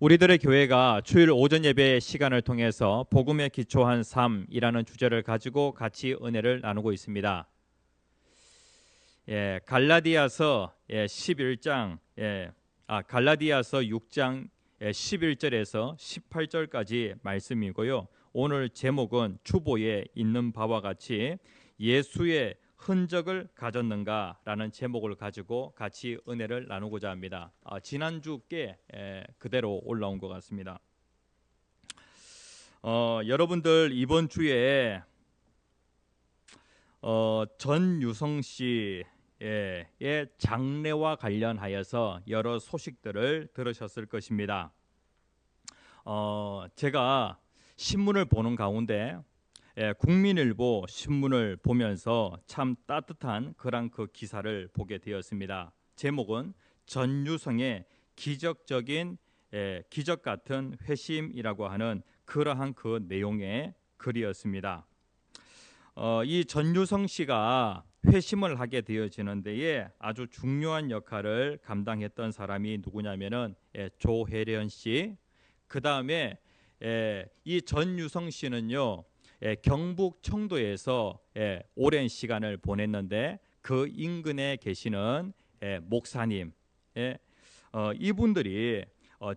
우리들의 교회가 주일 오전 예배 시간을 통해서 복음에 기초한 삶이라는 주제를 가지고 같이 은혜를 나누고 있습니다. 갈라디아서 11장 갈라디아서 6장 11절에서 18절까지 말씀이고요. 오늘 제목은 주보에 있는 바와 같이 예수의 흔적을 가졌는가라는 제목을 가지고 같이 은혜를 나누고자 합니다. 지난주께 그대로 올라온 것 같습니다. 여러분들 이번 주에 전유성 씨의 장례와 관련하여서 여러 소식들을 들으셨을 것입니다. 제가 신문을 보는 가운데 국민일보 신문을 보면서 참 따뜻한 그런 그 기사를 보게 되었습니다. 제목은 전유성의 기적적인 기적 같은 회심이라고 하는 그러한 그 내용의 글이었습니다. 이 전유성 씨가 회심을 하게 되어지는 데에 아주 중요한 역할을 감당했던 사람이 누구냐면은 조혜련 씨. 그 다음에 이 전유성 씨는요, 경북 청도에서 오랜 시간을 보냈는데 그 인근에 계시는 목사님, 이분들이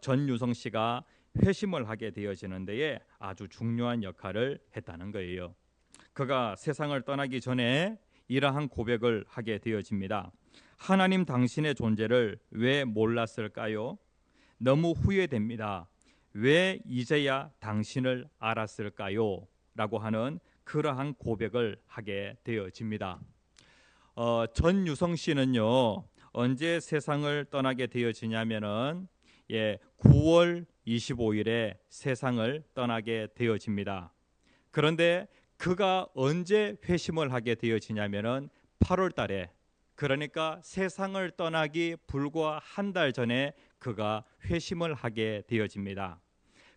전유성 씨가 회심을 하게 되어지는 데에 아주 중요한 역할을 했다는 거예요. 그가 세상을 떠나기 전에 이러한 고백을 하게 되어집니다. 하나님 당신의 존재를 왜 몰랐을까요? 너무 후회됩니다. 왜 이제야 당신을 알았을까요? 라고 하는 그러한 고백을 하게 되어집니다. 전유성 씨는요, 언제 세상을 떠나게 되어지냐면은 9월 25일에 세상을 떠나게 되어집니다. 그런데 그가 언제 회심을 하게 되어지냐면은 8월 달에, 그러니까 세상을 떠나기 불과 한 달 전에 그가 회심을 하게 되어집니다.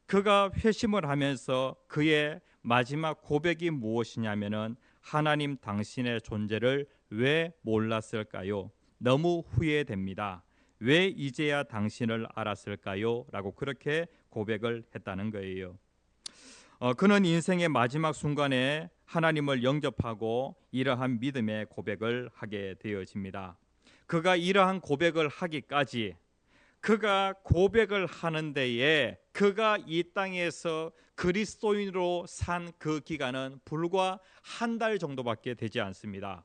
그가 회심을 하면서 그의 마지막 고백이 무엇이냐면은 하나님 당신의 존재를 왜 몰랐을까요? 너무 후회됩니다. 왜 이제야 당신을 알았을까요? 라고 그렇게 고백을 했다는 거예요. 그는 인생의 마지막 순간에 하나님을 영접하고 이러한 믿음의 고백을 하게 되어집니다. 그가 이러한 고백을 하기까지, 그가 고백을 하는 데에 그가 이 땅에서 그리스도인으로 산 그 기간은 불과 한 달 정도밖에 되지 않습니다.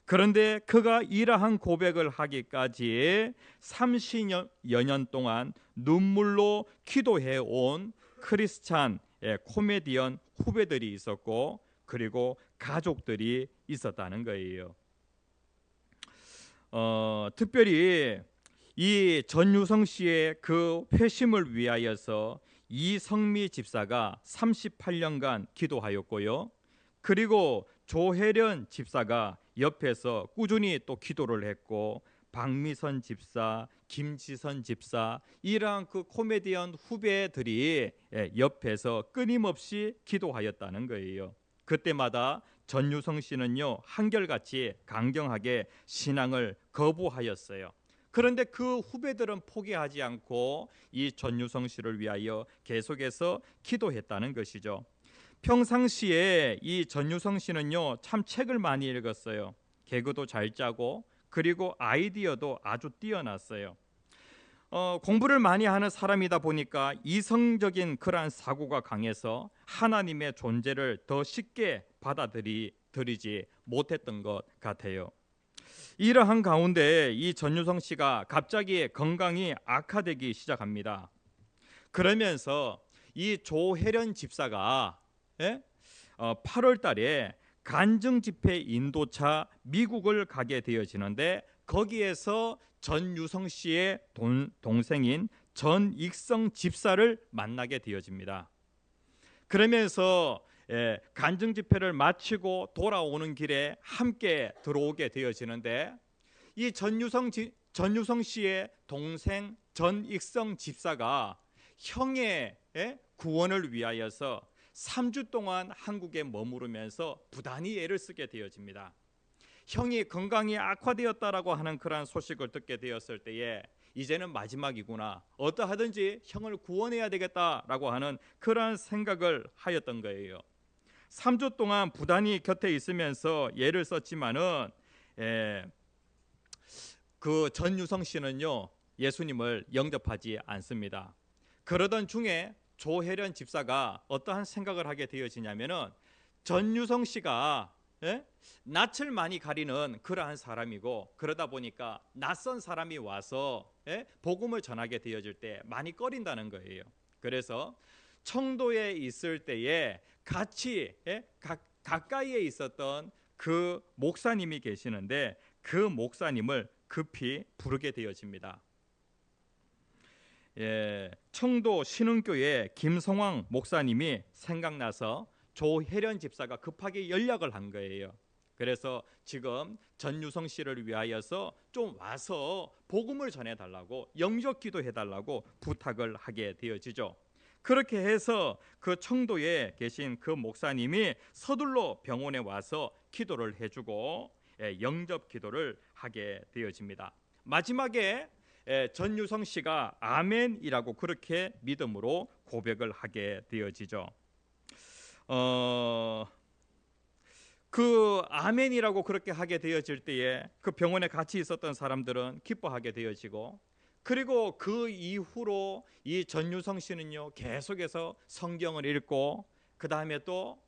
그런데 그가 이러한 고백을 하기까지 30여 년 동안 눈물로 기도해 온 크리스찬 코미디언 후배들이 있었고, 그리고 가족들이 있었다는 거예요. 특별히 이 전유성 씨의 그 회심을 위하여서 이성미 집사가 38년간 기도하였고요. 그리고 조혜련 집사가 옆에서 꾸준히 또 기도를 했고, 박미선 집사, 김지선 집사, 이러한 그 코미디언 후배들이 옆에서 끊임없이 기도하였다는 거예요. 그때마다 전유성 씨는요, 한결같이 강경하게 신앙을 거부하였어요. 그런데 그 후배들은 포기하지 않고 이 전유성 씨를 위하여 계속해서 기도했다는 것이죠. 평상시에 이 전유성 씨는요, 참 책을 많이 읽었어요. 개그도 잘 짜고, 그리고 아이디어도 아주 뛰어났어요. 공부를 많이 하는 사람이다 보니까 이성적인 그러한 사고가 강해서 하나님의 존재를 더 쉽게 받아들이지 못했던 것 같아요. 이러한 가운데 이 전유성 씨가 갑자기 건강이 악화되기 시작합니다. 그러면서 이 조혜련 집사가 8월 달에 간증 집회 인도차 미국을 가게 되어지는데, 거기에서 전유성 씨의 동생인 전익성 집사를 만나게 되어집니다. 그러면서 간증 집회를 마치고 돌아오는 길에 함께 들어오게 되어지는데, 이 전유성 씨의 동생 전익성 집사가 형의 구원을 위하여서 3주 동안 한국에 머무르면서 부단히 애를 쓰게 되어집니다. 형이 건강이 악화되었다라고 하는 그러한 소식을 듣게 되었을 때에 이제는 마지막이구나, 어떠하든지 형을 구원해야 되겠다라고 하는 그러한 생각을 하였던 거예요. 3주 동안 부단히 곁에 있으면서 예를 썼지만은 그 전유성 씨는요, 예수님을 영접하지 않습니다. 그러던 중에 조혜련 집사가 어떠한 생각을 하게 되어지냐면은, 전유성 씨가 낯을 많이 가리는 그러한 사람이고, 그러다 보니까 낯선 사람이 와서 복음을 전하게 되어질 때 많이 꺼린다는 거예요. 그래서 청도에 있을 때에 같이 가까이에 있었던 그 목사님이 계시는데, 그 목사님을 급히 부르게 되어집니다. 청도 신흥교회 김성황 목사님이 생각나서 조혜련 집사가 급하게 연락을 한 거예요. 그래서 지금 전유성 씨를 위하여서 좀 와서 복음을 전해달라고, 영접 기도해달라고 부탁을 하게 되어지죠. 그렇게 해서 그 청도에 계신 그 목사님이 서둘러 병원에 와서 기도를 해주고 영접 기도를 하게 되어집니다. 마지막에 전유성 씨가 아멘이라고 그렇게 믿음으로 고백을 하게 되어지죠. 그 아멘이라고 그렇게 하게 되어질 때에 그 병원에 같이 있었던 사람들은 기뻐하게 되어지고, 그리고 그 이후로 이 전유성 씨는요, 계속해서 성경을 읽고, 그 다음에 또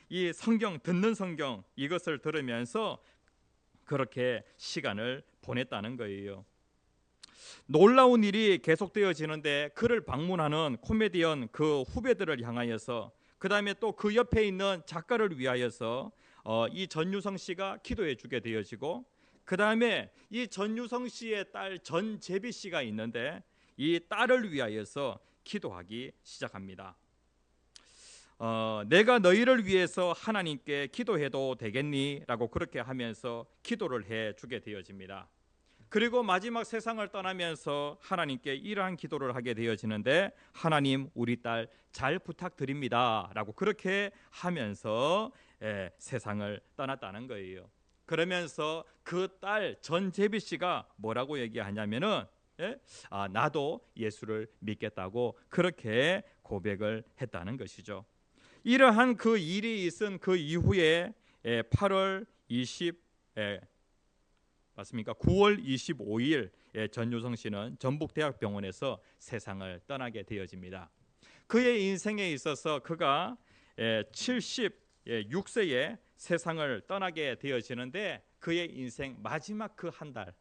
이 성경, 듣는 성경 이것을 들으면서 그렇게 시간을 보냈다는 거예요. 놀라운 일이 계속되어지는데, 그를 방문하는 코미디언 그 후배들을 향하여서, 그 다음에 또 그 옆에 있는 작가를 위하여서 이 전유성 씨가 기도해 주게 되어지고, 그 다음에 이 전유성 씨의 딸 전재비 씨가 있는데, 이 딸을 위하여서 기도하기 시작합니다. 내가 너희를 위해서 하나님께 기도해도 되겠니? 라고 그렇게 하면서 기도를 해 주게 되어집니다. 그리고 마지막 세상을 떠나면서 하나님께 이러한 기도를 하게 되어지는데, 하나님 우리 딸 잘 부탁드립니다 라고 그렇게 하면서 세상을 떠났다는 거예요. 그러면서 그 딸 전재비 씨가 뭐라고 얘기하냐면은 나도 예수를 믿겠다고 그렇게 고백을 했다는 것이죠. 이러한 그 일이 있은 그 이후에 8월 20 맞습니까? 9월 25일 전유성 씨는 전북대학병원에서 세상을 떠나게 되어집니다. 그의 인생에 있어서 그가 76세에 세상을 떠나게 되어지는데, 그의 인생 마지막 그 한 달,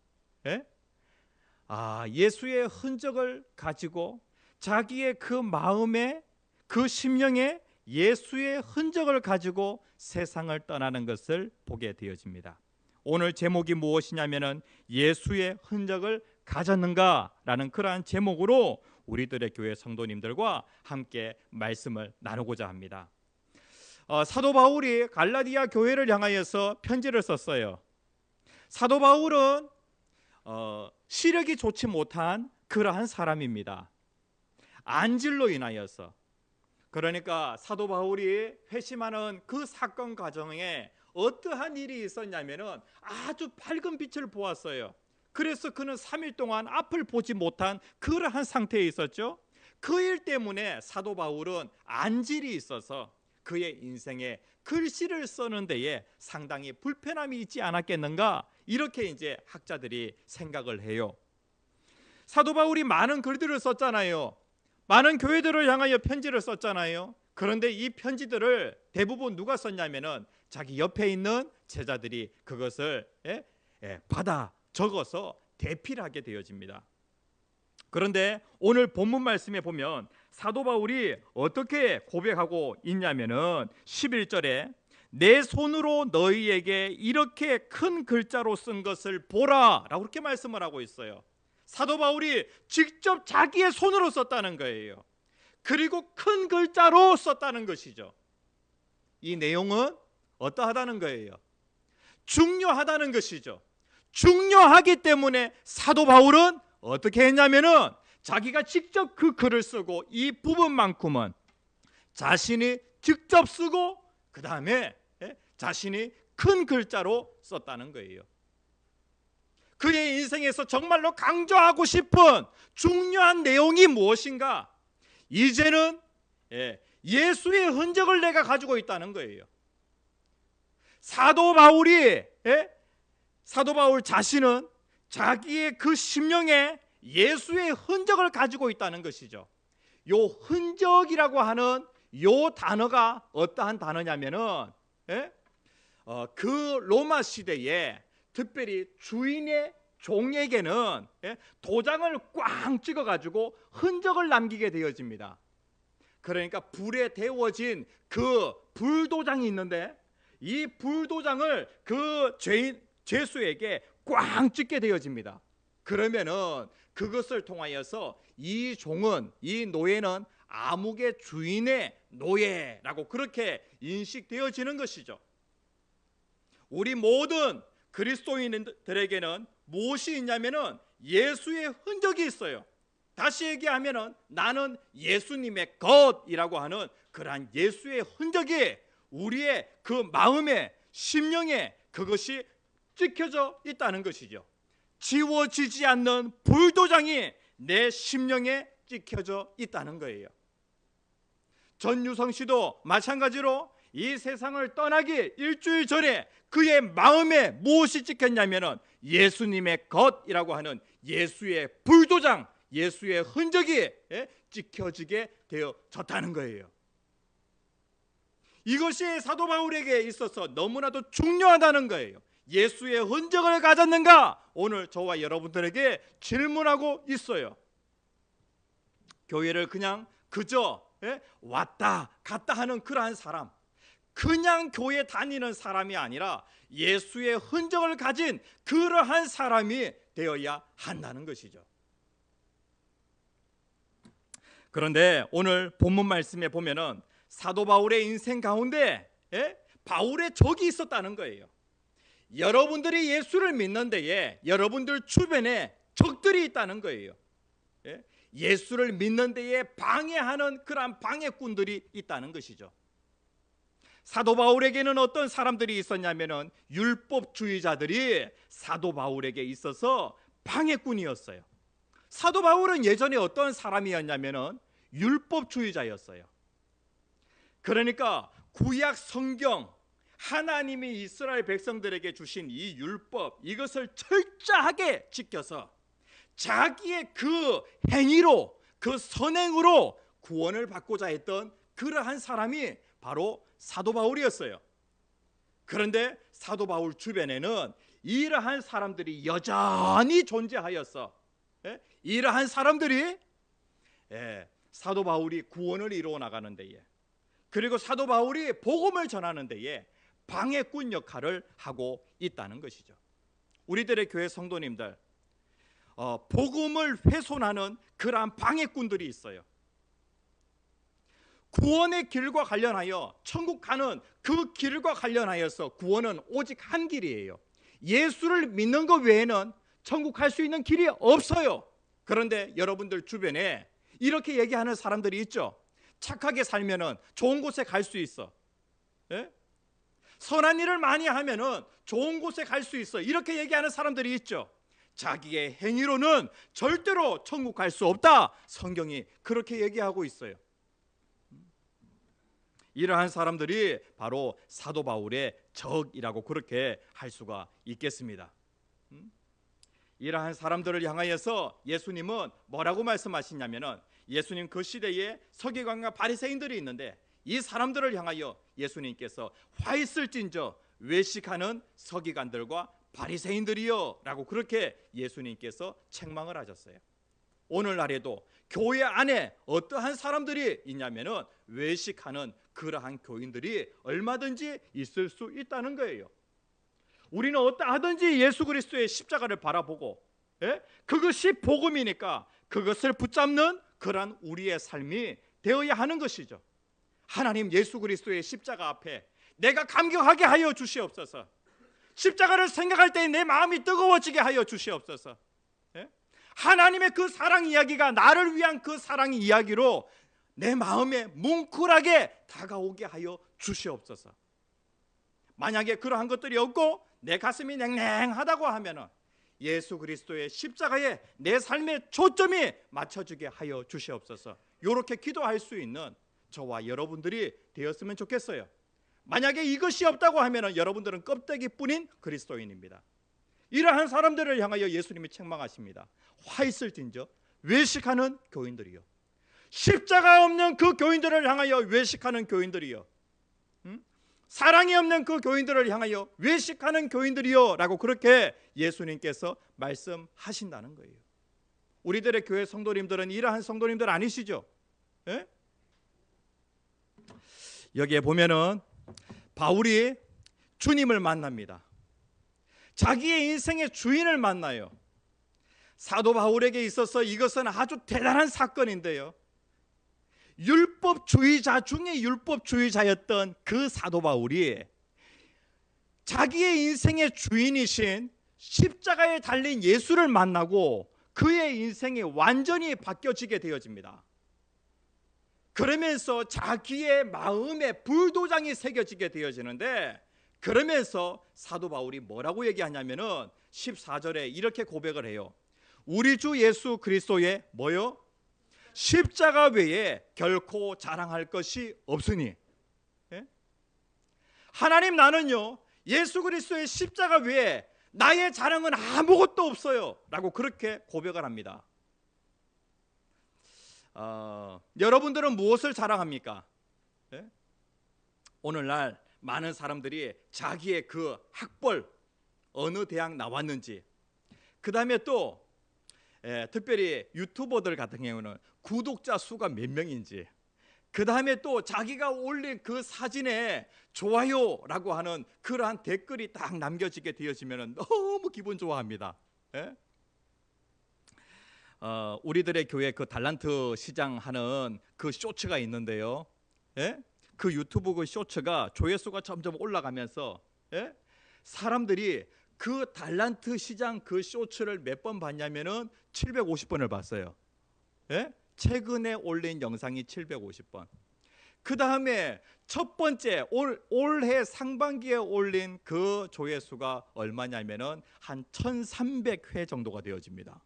예수의 흔적을 가지고 자기의 그 마음에, 그 심령에 예수의 흔적을 가지고 세상을 떠나는 것을 보게 되어집니다. 오늘 제목이 무엇이냐면은 예수의 흔적을 가졌는가라는 그러한 제목으로 우리들의 교회 성도님들과 함께 말씀을 나누고자 합니다. 사도 바울이 갈라디아 교회를 향하여서 편지를 썼어요. 사도 바울은 시력이 좋지 못한 그러한 사람입니다. 안질로 인하여서, 그러니까 사도 바울이 회심하는 그 사건 과정에 어떠한 일이 있었냐면은 아주 밝은 빛을 보았어요. 그래서 그는 3일 동안 앞을 보지 못한 그러한 상태에 있었죠. 그 일 때문에 사도 바울은 안질이 있어서 그의 인생에 글씨를 쓰는 데에 상당히 불편함이 있지 않았겠는가, 이렇게 이제 학자들이 생각을 해요. 사도 바울이 많은 글들을 썼잖아요. 많은 교회들을 향하여 편지를 썼잖아요. 그런데 이 편지들을 대부분 누가 썼냐면은 자기 옆에 있는 제자들이 그것을 받아 적어서 대피를 하게 되어집니다. 그런데 오늘 본문 말씀에 보면 사도 바울이 어떻게 고백하고 있냐면은 11절에 내 손으로 너희에게 이렇게 큰 글자로 쓴 것을 보라 라고 그렇게 말씀을 하고 있어요. 사도 바울이 직접 자기의 손으로 썼다는 거예요. 그리고 큰 글자로 썼다는 것이죠. 이 내용은 어떠하다는 거예요? 중요하다는 것이죠. 중요하기 때문에 사도 바울은 어떻게 했냐면은 자기가 직접 그 글을 쓰고 이 부분만큼은 자신이 직접 쓰고 그 다음에 자신이 큰 글자로 썼다는 거예요. 그의 인생에서 정말로 강조하고 싶은 중요한 내용이 무엇인가? 이제는 예수의 흔적을 내가 가지고 있다는 거예요. 사도 바울 자신은 자기의 그 심령에 예수의 흔적을 가지고 있다는 것이죠. 요 흔적이라고 하는 요 단어가 어떠한 단어냐면은 그 로마 시대에 특별히 주인의 종에게는 도장을 꽝 찍어 가지고 흔적을 남기게 되어집니다. 그러니까 불에 데워진 그 불도장이 있는데 이 불도장을 그 죄수에게 꽝 찍게 되어집니다. 그러면은 그것을 통하여서 이 노예는 암흑의 주인의 노예라고 그렇게 인식되어지는 것이죠. 우리 모든 그리스도인들에게는 무엇이 있냐면은 예수의 흔적이 있어요. 다시 얘기하면은 나는 예수님의 것이라고 하는 그러한 예수의 흔적이 우리의 그 마음에 심령에 그것이 찍혀져 있다는 것이죠. 지워지지 않는 불도장이 내 심령에 찍혀져 있다는 거예요. 전유성 씨도 마찬가지로 이 세상을 떠나기 일주일 전에 그의 마음에 무엇이 찍혔냐면은 예수님의 것이라고 하는 예수의 불도장, 예수의 흔적이 찍혀지게 되어졌다는 거예요. 이것이 사도 바울에게 있어서 너무나도 중요하다는 거예요. 예수의 흔적을 가졌는가? 오늘 저와 여러분들에게 질문하고 있어요. 교회를 그저 왔다 갔다 하는 그러한 사람, 그냥 교회 다니는 사람이 아니라 예수의 흔적을 가진 그러한 사람이 되어야 한다는 것이죠. 그런데 오늘 본문 말씀에 보면은 사도 바울의 인생 가운데 바울의 적이 있었다는 거예요. 여러분들이 예수를 믿는 데에 여러분들 주변에 적들이 있다는 거예요. 예수를 믿는 데에 방해하는 그러한 방해꾼들이 있다는 것이죠. 사도 바울에게는 어떤 사람들이 있었냐면은 율법주의자들이 사도 바울에게 있어서 방해꾼이었어요. 사도 바울은 예전에 어떤 사람이었냐면은 율법주의자였어요. 그러니까 구약 성경, 하나님이 이스라엘 백성들에게 주신 이 율법, 이것을 철저하게 지켜서 자기의 그 행위로, 그 선행으로 구원을 받고자 했던 그러한 사람이 바로 사도 바울이었어요. 그런데 사도 바울 주변에는 이러한 사람들이 여전히 존재하여서 이러한 사람들이 사도 바울이 구원을 이루어 나가는 데에, 그리고 사도 바울이 복음을 전하는 데에 방해꾼 역할을 하고 있다는 것이죠. 우리들의 교회 성도님들, 복음을 훼손하는 그러한 방해꾼들이 있어요. 구원의 길과 관련하여, 천국 가는 그 길과 관련하여서 구원은 오직 한 길이에요. 예수를 믿는 것 외에는 천국 갈 수 있는 길이 없어요. 그런데 여러분들 주변에 이렇게 얘기하는 사람들이 있죠. 착하게 살면은 좋은 곳에 갈 수 있어. 선한 일을 많이 하면은 좋은 곳에 갈 수 있어. 이렇게 얘기하는 사람들이 있죠. 자기의 행위로는 절대로 천국 갈 수 없다. 성경이 그렇게 얘기하고 있어요. 이러한 사람들이 바로 사도 바울의 적이라고 그렇게 할 수가 있겠습니다. 이러한 사람들을 향하여서 예수님은 뭐라고 말씀하시냐면은, 예수님 그 시대에 서기관과 바리새인들이 있는데 이 사람들을 향하여 예수님께서 화 있을진저 외식하는 서기관들과 바리새인들이여 라고 그렇게 예수님께서 책망을 하셨어요. 오늘날에도 교회 안에 어떠한 사람들이 있냐면은 외식하는 그러한 교인들이 얼마든지 있을 수 있다는 거예요. 우리는 어떠하든지 예수 그리스도의 십자가를 바라보고 그것이 복음이니까 그것을 붙잡는 그러한 우리의 삶이 되어야 하는 것이죠. 하나님, 예수 그리스도의 십자가 앞에 내가 감격하게 하여 주시옵소서. 십자가를 생각할 때 내 마음이 뜨거워지게 하여 주시옵소서. 하나님의 그 사랑 이야기가 나를 위한 그 사랑 이야기로 내 마음에 뭉클하게 다가오게 하여 주시옵소서. 만약에 그러한 것들이 없고 내 가슴이 냉랭하다고 하면은 예수 그리스도의 십자가에 내 삶의 초점이 맞춰지게 하여 주시옵소서. 이렇게 기도할 수 있는 저와 여러분들이 되었으면 좋겠어요. 만약에 이것이 없다고 하면 여러분들은 껍데기뿐인 그리스도인입니다. 이러한 사람들을 향하여 예수님이 책망하십니다. 화 있을진저 외식하는 교인들이요, 십자가 없는 그 교인들을 향하여 외식하는 교인들이요, 사랑이 없는 그 교인들을 향하여 외식하는 교인들이요 라고 그렇게 예수님께서 말씀하신다는 거예요. 우리들의 교회 성도님들은 이러한 성도님들 아니시죠? 예? 여기에 보면은 바울이 주님을 만납니다. 자기의 인생의 주인을 만나요. 사도 바울에게 있어서 이것은 아주 대단한 사건인데요, 율법주의자 중에 율법주의자였던 그 사도 바울이 자기의 인생의 주인이신 십자가에 달린 예수를 만나고 그의 인생이 완전히 바뀌어지게 되어집니다. 그러면서 자기의 마음에 불도장이 새겨지게 되어지는데, 그러면서 사도 바울이 뭐라고 얘기하냐면은 14절에 이렇게 고백을 해요. 우리 주 예수 그리스도의 뭐요? 십자가 외에 결코 자랑할 것이 없으니. 예? 하나님, 나는요 예수 그리스도의 십자가 외에 나의 자랑은 아무것도 없어요 라고 그렇게 고백을 합니다. 여러분들은 무엇을 자랑합니까? 예? 오늘날 많은 사람들이 자기의 그 학벌, 어느 대학 나왔는지, 그 다음에 또 특별히 유튜버들 같은 경우는 구독자 수가 몇 명인지, 그 다음에 또 자기가 올린 그 사진에 좋아요라고 하는 그러한 댓글이 딱 남겨지게 되어지면 너무 기분 좋아합니다. 예? 우리들의 교회 그 달란트 시장 하는 그 쇼츠가 있는데요, 예? 그 유튜브 그 쇼츠가 조회수가 점점 올라가면서, 예? 사람들이 그 달란트 시장 그 쇼츠를 몇 번 봤냐면은 750번을 봤어요. 예? 최근에 올린 영상이 750번. 그 다음에 첫 번째 올해 상반기에 올린 그 조회수가 얼마냐면은 한 1300회 정도가 되어집니다.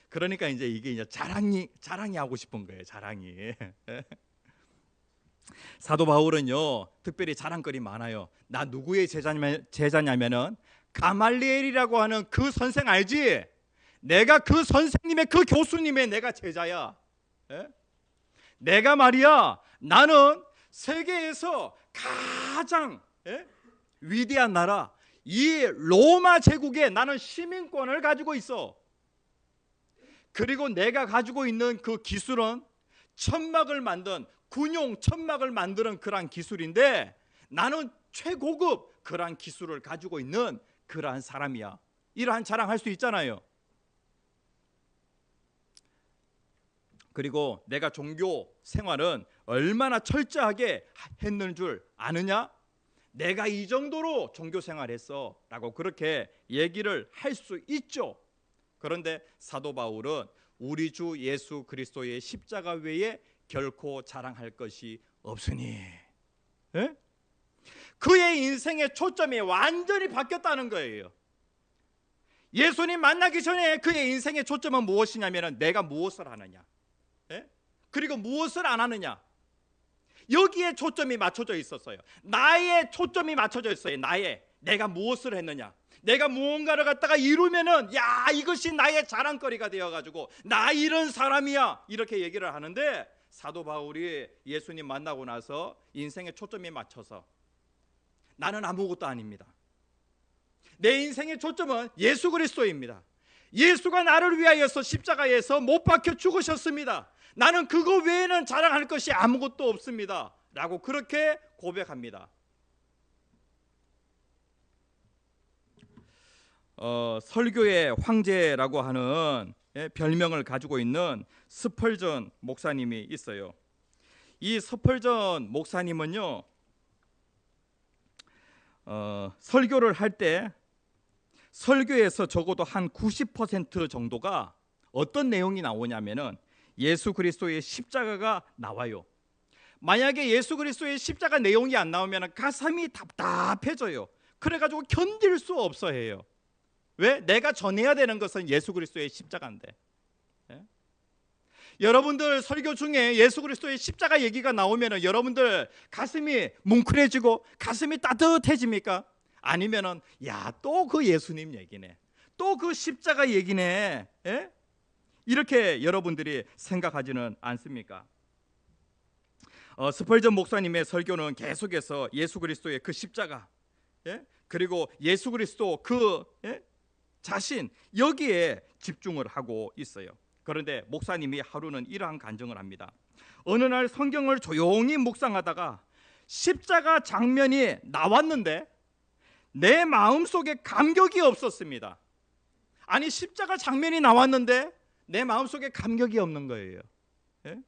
그러니까 이제 이게 자랑이 하고 싶은 거예요. 자랑이. 사도 바울은요 특별히 자랑거리 많아요. 나 누구의 제자냐면은 가말리엘이라고 하는 그 선생 알지? 내가 그 선생님의 그 교수님의 내가 제자야. 예? 내가 말이야, 나는 세계에서 가장 위대한 나라 이 로마 제국에 나는 시민권을 가지고 있어. 그리고 내가 가지고 있는 그 기술은 천막을 만든 군용 천막을 만드는 그러한 기술인데, 나는 최고급 그러한 기술을 가지고 있는 그러한 사람이야. 이러한 자랑할 수 있잖아요. 그리고 내가 종교 생활은 얼마나 철저하게 했는 줄 아느냐? 내가 이 정도로 종교 생활했어 라고 그렇게 얘기를 할 수 있죠. 그런데 사도 바울은 우리 주 예수 그리스도의 십자가 외에 결코 자랑할 것이 없으니. 예? 그의 인생의 초점이 완전히 바뀌었다는 거예요. 예수님 만나기 전에 그의 인생의 초점은 무엇이냐면 내가 무엇을 하느냐, 예? 그리고 무엇을 안 하느냐, 여기에 초점이 맞춰져 있었어요. 나의 초점이 맞춰져 있어요. 내가 무엇을 했느냐, 내가 무언가를 갖다가 이루면은 야 이것이 나의 자랑거리가 되어가지고 나 이런 사람이야 이렇게 얘기를 하는데, 사도 바울이 예수님 만나고 나서 인생의 초점이 맞춰서 나는 아무것도 아닙니다. 내 인생의 초점은 예수 그리스도입니다. 예수가 나를 위하여서 십자가에서 못 박혀 죽으셨습니다. 나는 그거 외에는 자랑할 것이 아무것도 없습니다 라고 그렇게 고백합니다. 설교의 황제라고 하는 별명을 가지고 있는 스펄전 목사님이 있어요. 이 스펄전 목사님은요 설교를 할 때 설교에서 적어도 한 90% 정도가 어떤 내용이 나오냐면은 예수 그리스도의 십자가가 나와요. 만약에 예수 그리스도의 십자가 내용이 안 나오면 가슴이 답답해져요. 그래가지고 견딜 수 없어 해요. 왜? 내가 전해야 되는 것은 예수 그리스도의 십자가인데. 예? 여러분들 설교 중에 예수 그리스도의 십자가 얘기가 나오면 여러분들 가슴이 뭉클해지고 가슴이 따뜻해집니까? 아니면은 야, 또 그 예수님 얘기네, 또 그 십자가 얘기네, 예? 이렇게 여러분들이 생각하지는 않습니까? 스펄전 목사님의 설교는 계속해서 예수 그리스도의 그 십자가, 예? 그리고 예수 그리스도 그 자신, 여기에 집중을 하고 있어요. 그런데 목사님이 하루는 이러한 간증을 합니다. 어느 날 성경을 조용히 묵상하다가 십자가 장면이 나왔는데 내 마음속에 감격이 없었습니다. 아니, 십자가 장면이 나왔는데 내 마음속에 감격이 없는 거예요. 예?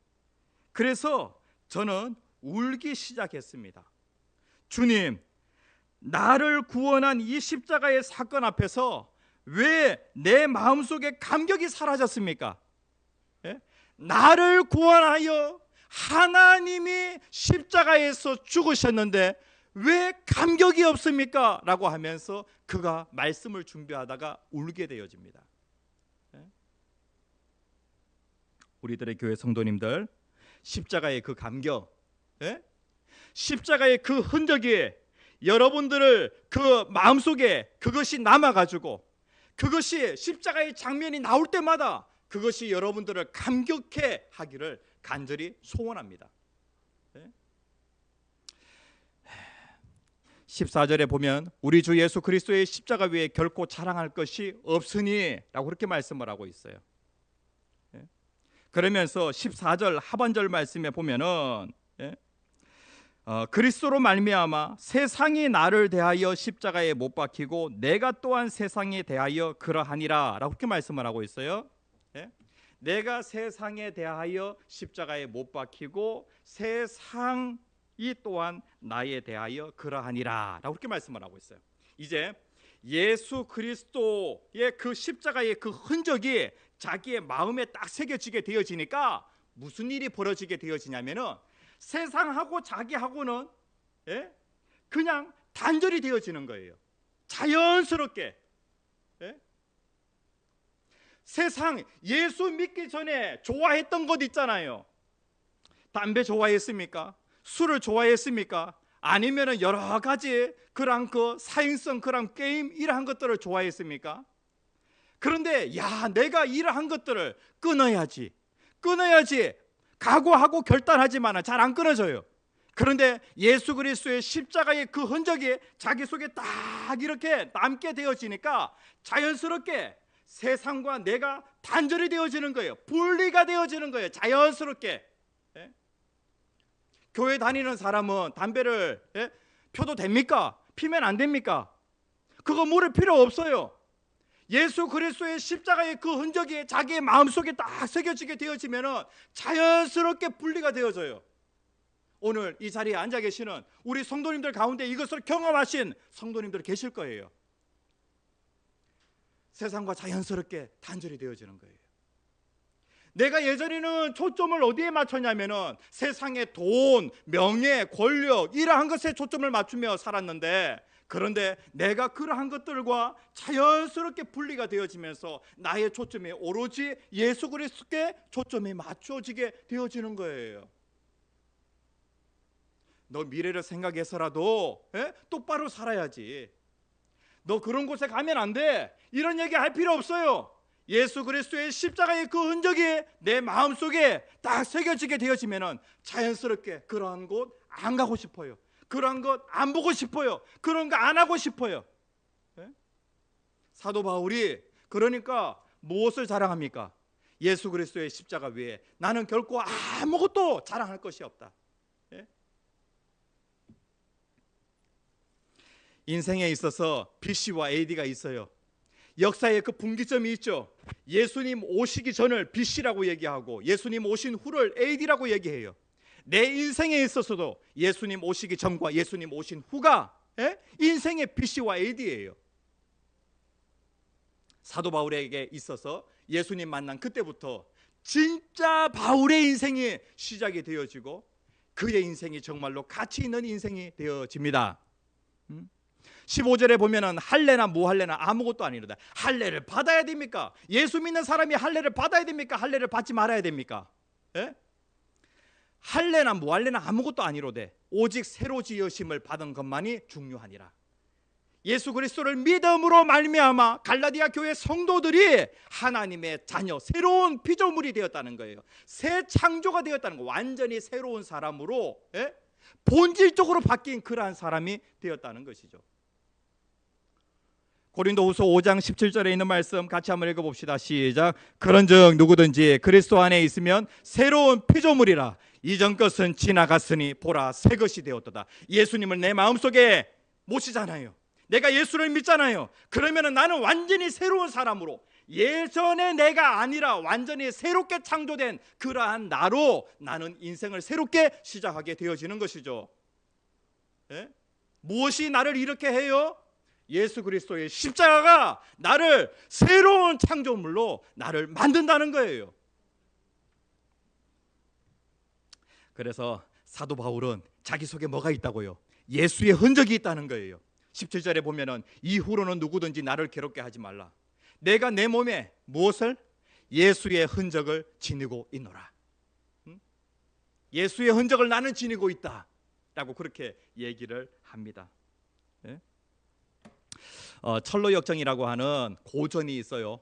그래서 저는 울기 시작했습니다. 주님, 나를 구원한 이 십자가의 사건 앞에서 왜 내 마음속에 감격이 사라졌습니까? 예? 나를 구원하여 하나님이 십자가에서 죽으셨는데 왜 감격이 없습니까? 라고 하면서 그가 말씀을 준비하다가 울게 되어집니다. 예? 우리들의 교회 성도님들, 십자가의 그 감격, 예? 십자가의 그 흔적이 여러분들을 그 마음속에 그것이 남아가지고 그것이 십자가의 장면이 나올 때마다 그것이 여러분들을 감격해 하기를 간절히 소원합니다. 14절에 보면 우리 주 예수 그리스도의 십자가 위에 결코 자랑할 것이 없으니 라고 그렇게 말씀을 하고 있어요. 그러면서 14절 하반절 말씀에 보면은 그리스도로 말미암아 세상이 나를 대하여 십자가에 못 박히고 내가 또한 세상에 대하여 그러하니라 라고 그렇게 말씀을 하고 있어요. 내가 세상에 대하여 십자가에 못 박히고 세상이 또한 나에 대하여 그러하니라 라고 그렇게 말씀을 하고 있어요. 이제 예수 그리스도의 그 십자가의 그 흔적이 자기의 마음에 딱 새겨지게 되어지니까 무슨 일이 벌어지게 되어지냐면은 세상하고 자기하고는 그냥 단절이 되어지는 거예요. 자연스럽게. 세상, 예수 믿기 전에 좋아했던 것 있잖아요. 담배 좋아했습니까? 술을 좋아했습니까? 아니면 여러 가지 그런 그 사행성 그런 게임 이러한 것들을 좋아했습니까? 그런데 야, 내가 이러한 것들을 끊어야지 각오하고 결단하지만 잘 안 끊어져요. 그런데 예수 그리스도의 십자가의 그 흔적이 자기 속에 딱 이렇게 남게 되어지니까 자연스럽게 세상과 내가 단절이 되어지는 거예요. 분리가 되어지는 거예요. 자연스럽게. 교회 다니는 사람은 담배를 펴도 됩니까? 피면 안 됩니까? 그거 물을 필요 없어요. 예수 그리스도의 십자가의 그 흔적이 자기의 마음속에 딱 새겨지게 되어지면 자연스럽게 분리가 되어져요. 오늘 이 자리에 앉아 계시는 우리 성도님들 가운데 이것을 경험하신 성도님들 계실 거예요. 세상과 자연스럽게 단절이 되어지는 거예요. 내가 예전에는 초점을 어디에 맞췄냐면은 세상의 돈, 명예, 권력 이러한 것에 초점을 맞추며 살았는데, 그런데 내가 그러한 것들과 자연스럽게 분리가 되어지면서 나의 초점이 오로지 예수 그리스도께 초점이 맞춰지게 되어지는 거예요. 너 미래를 생각해서라도 똑바로 살아야지. 너 그런 곳에 가면 안 돼. 이런 얘기 할 필요 없어요. 예수 그리스도의 십자가의 그 흔적이 내 마음속에 딱 새겨지게 되어지면 자연스럽게 그러한 곳 안 가고 싶어요. 그런 것 안 보고 싶어요. 그런 거 안 하고 싶어요. 사도 바울이 그러니까 무엇을 자랑합니까? 예수 그리스도의 십자가 위에 나는 결코 아무것도 자랑할 것이 없다. 인생에 있어서 BC와 AD가 있어요. 역사의 그 분기점이 있죠. 예수님 오시기 전을 BC라고 얘기하고 예수님 오신 후를 AD라고 얘기해요. 내 인생에 있어서도 예수님 오시기 전과 예수님 오신 후가 인생의 BC와 AD예요. 사도 바울에게 있어서 예수님 만난 그때부터 진짜 바울의 인생이 시작이 되어지고 그의 인생이 정말로 가치 있는 인생이 되어집니다. 15절에 보면은 할례나 무할례나 아무것도 아니로다. 할례를 받아야 됩니까? 예수 믿는 사람이 할례를 받아야 됩니까? 할례를 받지 말아야 됩니까? 예? 할례나 무할례나 아무것도 아니로되 오직 새로 지으심을 받은 것만이 중요하니라. 예수 그리스도를 믿음으로 말미암아 갈라디아 교회 성도들이 하나님의 자녀, 새로운 피조물이 되었다는 거예요. 새 창조가 되었다는 거. 완전히 새로운 사람으로, 예? 본질적으로 바뀐 그러한 사람이 되었다는 것이죠. 고린도후서 5장 17절에 있는 말씀 같이 한번 읽어봅시다. 시작. 그런즉 누구든지 그리스도 안에 있으면 새로운 피조물이라. 이전 것은 지나갔으니 보라 새 것이 되었도다. 예수님을 내 마음속에 모시잖아요. 내가 예수를 믿잖아요. 그러면 나는 완전히 새로운 사람으로, 예전의 내가 아니라 완전히 새롭게 창조된 그러한 나로 나는 인생을 새롭게 시작하게 되어지는 것이죠. 예? 무엇이 나를 이렇게 해요? 예수 그리스도의 십자가가 나를 새로운 창조물로 나를 만든다는 거예요. 그래서 사도 바울은 자기 속에 뭐가 있다고요? 예수의 흔적이 있다는 거예요. 17절에 보면은 이후로는 누구든지 나를 괴롭게 하지 말라. 내가 내 몸에 무엇을? 예수의 흔적을 지니고 있노라. 예수의 흔적을 나는 지니고 있다 라고 그렇게 얘기를 합니다. 예? 철로역정이라고 하는 고전이 있어요.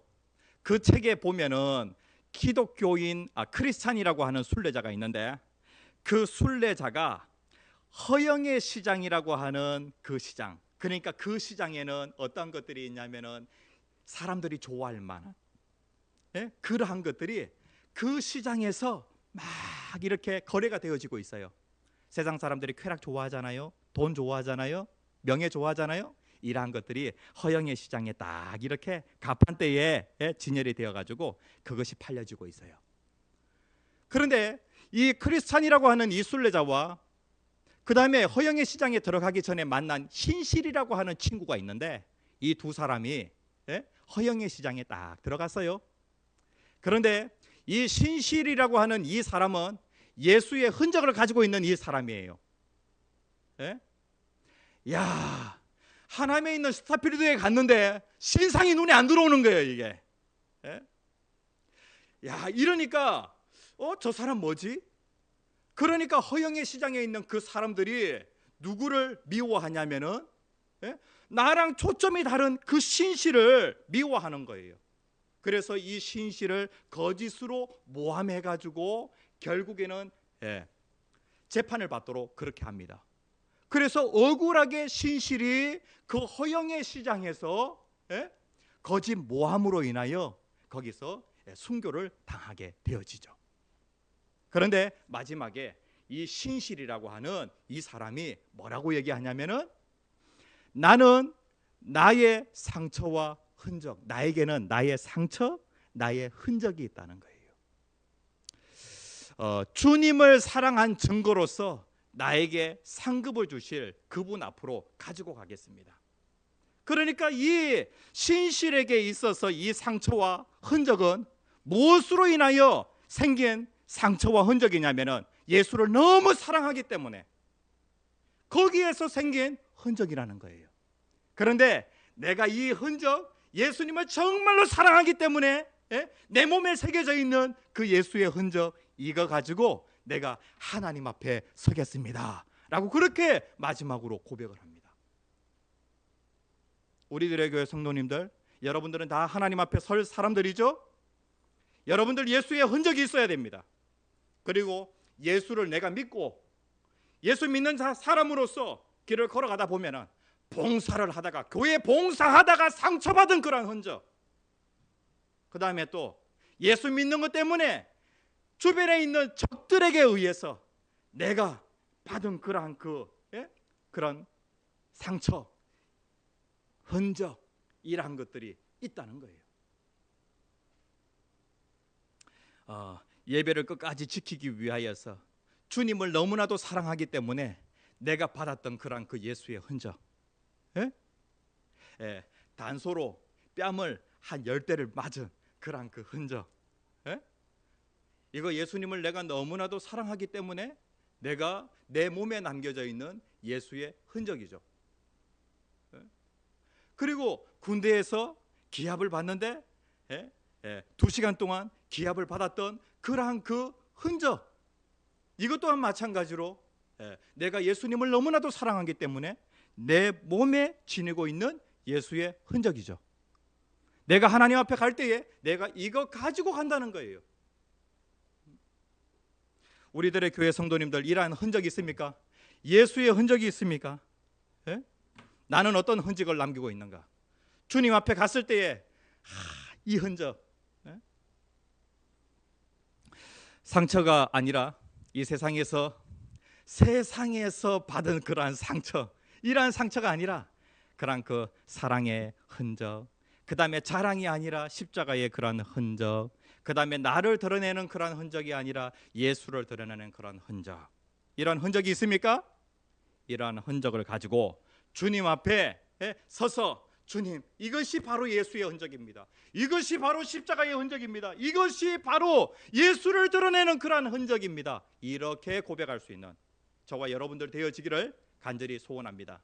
그 책에 보면은 기독교인 크리스찬이라고 하는 순례자가 있는데, 그 순례자가 허영의 시장이라고 하는 그 시장, 그러니까 그 시장에는 어떤 것들이 있냐면은 사람들이 좋아할 만한, 예? 그러한 것들이 그 시장에서 막 이렇게 거래가 되어지고 있어요. 세상 사람들이 쾌락 좋아하잖아요. 돈 좋아하잖아요. 명예 좋아하잖아요. 이러한 것들이 허영의 시장에 딱 이렇게 가판대에 진열이 되어 가지고 그것이 팔려지고 있어요. 그런데 이 크리스찬이라고 하는 이 순례자와 그 다음에 허영의 시장에 들어가기 전에 만난 신실이라고 하는 친구가 있는데, 이 두 사람이 허영의 시장에 딱 들어갔어요. 그런데 이 신실이라고 하는 이 사람은 예수의 흔적을 가지고 있는 이 사람이에요. 야, 하남에 있는 스타필드에 갔는데 신상이 눈에 안 들어오는 거예요, 이게. 야, 이러니까 저 사람 뭐지? 그러니까 허영의 시장에 있는 그 사람들이 누구를 미워하냐면은 나랑 초점이 다른 그 신실을 미워하는 거예요. 그래서 이 신실을 거짓으로 모함해 가지고 결국에는 재판을 받도록 그렇게 합니다. 그래서 억울하게 신실이 그 허영의 시장에서 거짓 모함으로 인하여 거기서 순교를 당하게 되어지죠. 그런데 마지막에 이 신실이라고 하는 이 사람이 뭐라고 얘기하냐면은, 나는 나의 상처와 흔적, 나에게는 나의 상처, 나의 흔적이 있다는 거예요. 주님을 사랑한 증거로서 나에게 상급을 주실 그분 앞으로 가지고 가겠습니다. 그러니까 이 신실에게 있어서 이 상처와 흔적은 무엇으로 인하여 생긴 상처와 흔적이냐면은 예수를 너무 사랑하기 때문에 거기에서 생긴 흔적이라는 거예요. 그런데 내가 이 흔적, 예수님을 정말로 사랑하기 때문에 내 몸에 새겨져 있는 그 예수의 흔적, 이거 가지고 내가 하나님 앞에 서겠습니다 라고 그렇게 마지막으로 고백을 합니다. 우리들의 교회 성도님들, 여러분들은 다 하나님 앞에 설 사람들이죠. 여러분들 예수의 흔적이 있어야 됩니다. 그리고 예수를 내가 믿고 예수 믿는 사람으로서 길을 걸어가다 보면은 봉사를 하다가, 교회 봉사하다가 상처받은 그런 흔적, 그 다음에 또 예수 믿는 것 때문에 주변에 있는 적들에게 의해서 내가 받은 그러한 그런 상처, 흔적, 이러한 것들이 있다는 거예요. 예배를 끝까지 지키기 위하여서 주님을 너무나도 사랑하기 때문에 내가 받았던 그런 그 예수의 흔적, 단소로 뺨을 한 10대를 맞은 그런 그 흔적, 이거 예수님을 내가 너무나도 사랑하기 때문에 내가 내 몸에 남겨져 있는 예수의 흔적이죠. 그리고 군대에서 기합을 받는데 2시간 동안 기합을 받았던 그러한 그 흔적, 이것 또한 마찬가지로 내가 예수님을 너무나도 사랑하기 때문에 내 몸에 지니고 있는 예수의 흔적이죠. 내가 하나님 앞에 갈 때에 내가 이거 가지고 간다는 거예요. 우리들의 교회 성도님들 이러한 흔적이 있습니까? 예수의 흔적이 있습니까? 나는 어떤 흔적을 남기고 있는가? 주님 앞에 갔을 때에 이 흔적, 상처가 아니라 이 세상에서 받은 그러한 상처, 이러한 상처가 아니라 그러한 그 사랑의 흔적, 그 다음에 자랑이 아니라 십자가의 그러한 흔적, 그 다음에 나를 드러내는 그러한 흔적이 아니라 예수를 드러내는 그러한 흔적, 이러한 흔적이 있습니까? 이러한 흔적을 가지고 주님 앞에 서서 주님, 이것이 바로 예수의 흔적입니다. 이것이 바로 십자가의 흔적입니다. 이것이 바로 예수를 드러내는 그러한 흔적입니다. 이렇게 고백할 수 있는 저와 여러분들 되어지기를 간절히 소원합니다.